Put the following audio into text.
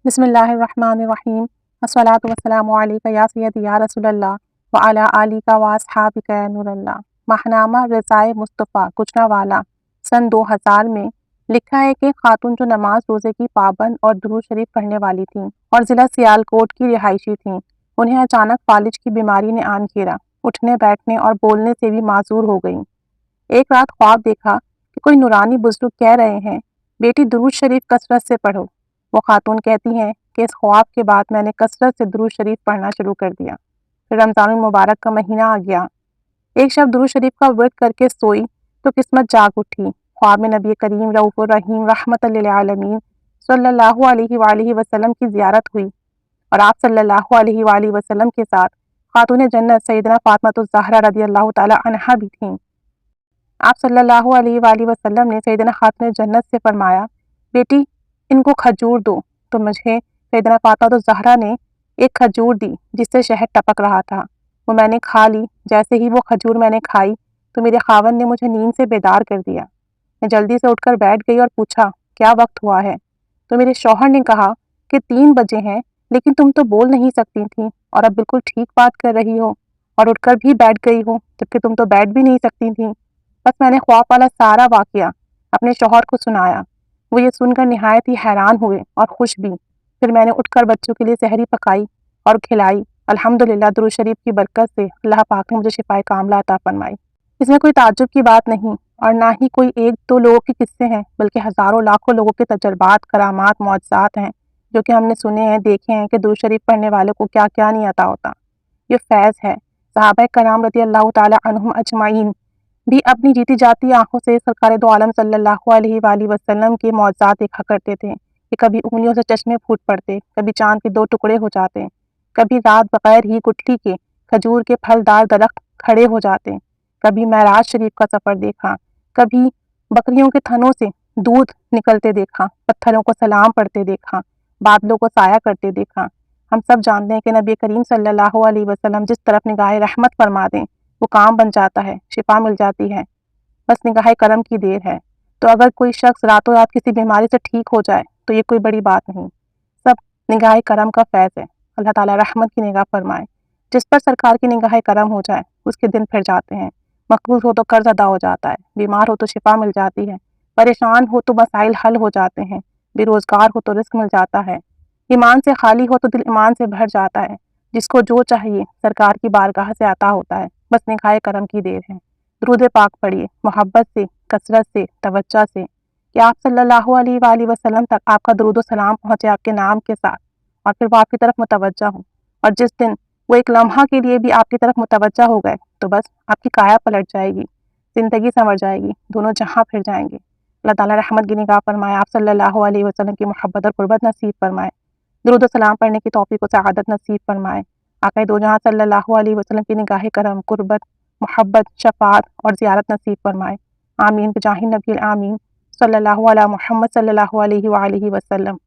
بسم اللہ الرحمن الرحیم، الصلاۃ والسلام علیک یا سیدی یا رسول اللہ وعلی آلک و اصحابک یا نور اللہ۔ ماہنامہ رضائے مصطفیٰ گوجرانوالہ سن 2000 میں لکھا ہے کہ خاتون جو نماز روزے کی پابند اور درود شریف پڑھنے والی تھیں اور ضلع سیالکوٹ کی رہائشی تھیں، انہیں اچانک فالج کی بیماری نے آن گھیرا، اٹھنے بیٹھنے اور بولنے سے بھی معذور ہو گئیں۔ ایک رات خواب دیکھا کہ کوئی نورانی بزرگ کہہ رہے ہیں، بیٹی درود شریف کثرت سے پڑھو۔ وہ خاتون کہتی ہیں کہ اس خواب کے بعد میں نے کثرت سے درود شریف پڑھنا شروع کر دیا۔ پھر رمضان المبارک کا مہینہ آ گیا۔ ایک شب درود شریف کا ورد کر کے سوئی تو قسمت جاگ اٹھی۔ خواب میں نبی کریم رؤوف الرحیم رحمت للعالمین صلی اللہ علیہ وآلہ وسلم کی زیارت ہوئی اور آپ صلی اللہ علیہ وآلہ وسلم کے ساتھ خاتون جنت سیدنا فاطمۃ الزہرا رضی اللہ تعالی عنہا بھی تھیں۔ آپ صلی اللہ علیہ وآلہ وسلم نے سیدنا خاتون جنت سے فرمایا، بیٹی ان کو کھجور دو، تو مجھے سیدنا فاطمۃ الزہرا نے ایک کھجور دی جس سے شہد ٹپک رہا تھا۔ وہ میں نے کھا لی۔ جیسے ہی وہ کھجور میں نے کھائی تو میرے خاوند نے مجھے نیند سے بیدار کر دیا۔ میں جلدی سے اٹھ کر بیٹھ گئی اور پوچھا کیا وقت ہوا ہے؟ تو میرے شوہر نے کہا کہ 3 بجے ہیں، لیکن تم تو بول نہیں سکتی تھی اور اب بالکل ٹھیک بات کر رہی ہو اور اٹھ کر بھی بیٹھ گئی ہو، جبکہ تم تو بیٹھ بھی نہیں سکتی تھی۔ بس میں نے خواب والا سارا واقعہ اپنے شوہر کو سنایا۔ وہ یہ سن کر نہایت ہی حیران ہوئے اور خوش بھی۔ پھر میں نے اٹھ کر بچوں کے لیے سحری پکائی اور کھلائی۔ الحمدللہ درود شریف کی برکت سے اللہ پاک نے مجھے شفائے کاملہ عطا فرمائی۔ اس میں کوئی تعجب کی بات نہیں اور نہ ہی کوئی 1-2 لوگوں کے قصے ہیں، بلکہ ہزاروں لاکھوں لوگوں کے تجربات، کرامات، معجزات ہیں جو کہ ہم نے سنے ہیں، دیکھے ہیں کہ درود شریف پڑھنے والوں کو کیا کیا نہیں عطا ہوتا۔ یہ فیض ہے۔ صحابہ کرام رضی اللہ تعالی عنہم اجمعین بھی اپنی جیتی جاتی آنکھوں سے سرکار دو عالم صلی اللہ علیہ وآلہ وسلم کے معجزات دیکھا کرتے تھے کہ کبھی انگلیوں سے چشمے پھوٹ پڑتے، کبھی چاند کے 2 ٹکڑے ہو جاتے، کبھی رات بغیر ہی گٹھلی کے کھجور کے پھلدار درخت کھڑے ہو جاتے، کبھی معراج شریف کا سفر دیکھا، کبھی بکریوں کے تھنوں سے دودھ نکلتے دیکھا، پتھروں کو سلام پڑھتے دیکھا، بادلوں کو سایہ کرتے دیکھا۔ ہم سب جانتے ہیں کہ نبی کریم صلی اللہ علیہ وسلم جس طرف نگاہ رحمت فرما دیں وہ کام بن جاتا ہے، شفا مل جاتی ہے، بس نگاہ کرم کی دیر ہے۔ تو اگر کوئی شخص راتوں رات کسی بیماری سے ٹھیک ہو جائے تو یہ کوئی بڑی بات نہیں، سب نگاہ کرم کا فیض ہے۔ اللہ تعالیٰ رحمت کی نگاہ فرمائے۔ جس پر سرکار کی نگاہ کرم ہو جائے اس کے دن پھر جاتے ہیں۔ مقروض ہو تو قرض ادا ہو جاتا ہے، بیمار ہو تو شفا مل جاتی ہے، پریشان ہو تو مسائل حل ہو جاتے ہیں، بے روزگار ہو تو رزق مل جاتا ہے، ایمان سے خالی ہو تو دل ایمان سے بھر جاتا ہے۔ جس کو جو چاہیے سرکار کی بارگاہ سے عطا ہوتا ہے، بس نگاہ کرم کی دیر ہے۔ درود پاک پڑھیے محبت سے، کثرت سے، توجہ سے، کہ آپ صلی اللہ علیہ وآلہ وسلم تک آپ کا درود و سلام پہنچے آپ کے نام کے ساتھ، اور پھر وہ آپ کی طرف متوجہ ہوں، اور جس دن وہ ایک لمحہ کے لیے بھی آپ کی طرف متوجہ ہو گئے تو بس آپ کی کایا پلٹ جائے گی، زندگی سنور جائے گی، دونوں جہاں پھر جائیں گے۔ اللہ تعالیٰ رحمت کی نگاہ فرمائے، آپ صلی اللہ علیہ وسلم کی محبت اور قربت نصیب فرمائے، درود و سلام پڑھنے کی توفیق و سعادت نصیب فرمائے، آقا دو جہاں صلی اللہ علیہ وسلم کی نگاہ کرم، قربت، محبت، شفاعت اور زیارت نصیب فرمائے۔ آمین بجاہ نبی الآمین صلی اللہ علیہ محمد صلی اللہ علیہ وآلہ وسلم۔